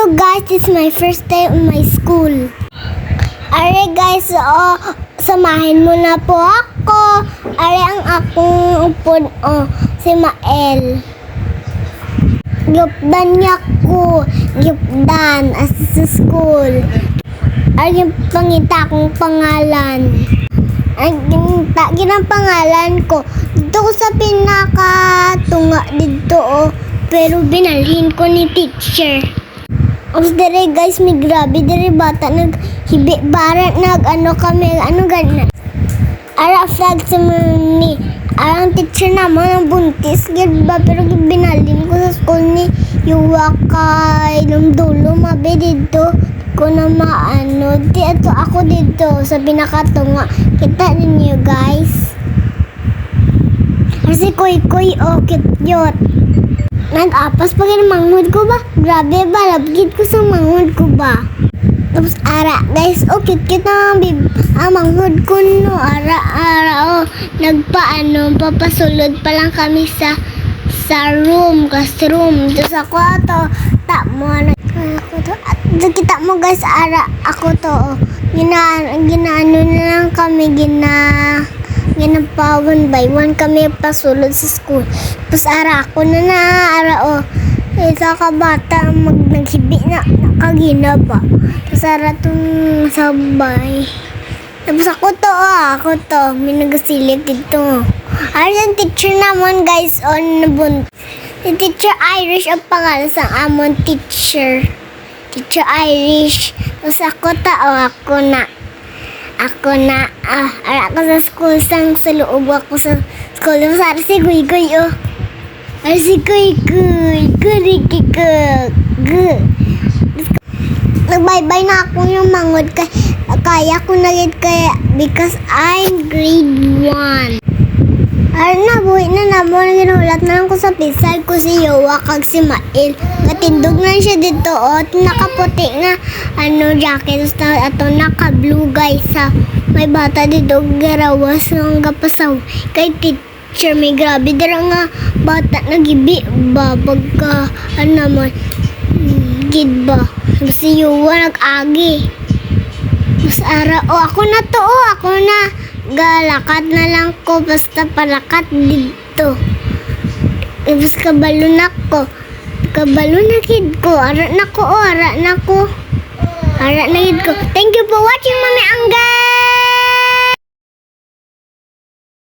Hello guys, it's my first day on my school. Are guys, samahin mo na po ako. Are ang akong upod, si Mael. Gipdan niya ko. Gipdan as sa school. Are yung pangita kong pangalan. Ang ginang pangalan ko. Dito ko sa pinakatunga dito, pero binalhin ko ni teacher. Os dere guys, may grabe dere bata naghibi barat kami ganyan. Ara flag sa ni arang teacher naman ang buntis gid ba, pero binalhin ko sa school ni yuwa kay nung dulo mabe dito ko na dito ako dito sa pinakatunga. Kita ninyo guys. Kasi koy cute. Nag-apas pa rin manghod ko ba? Grabe ba? Labgid ko sa manghod ko ba? Tapos ara guys, cute na manghod ko no. Ara papasulod pa lang kami sa classroom. Tapos ako kita mo guys, ara ako to. Ginaano na lang kami, pa 1 by 1 kami pasulod sa school. Tapos ara ako isa ka bata naghibi na nakagina ba. Tapos ara itong sabay. Tapos ako to may nagasilip dito. Ara yung teacher naman guys si teacher Irish ang pangalan sa amon teacher Irish. Tapos ako na ara ko sa school sa loob ako sa school. Tapos ara si Guy nagbay-bye na ako yung mangod kaya ko na rin kaya because I'm grade 1. Ara na buhay na naman ginulat na lang ko sa pisal ko si Yowa kag si Mael. Matindog na siya dito nakaputi nga jacket ato naka-blue guys may bata dito garawas ng gapasaw kay teacher. May grabe dira nga bata nagibi ba pagka gid ba si Yowa nag-agi. Mas ara ako na galakat na lang ko basta palakat dito. Tapos kabalo na kid ko. Ara na gid ko. Thank you for watching, Mami Angga.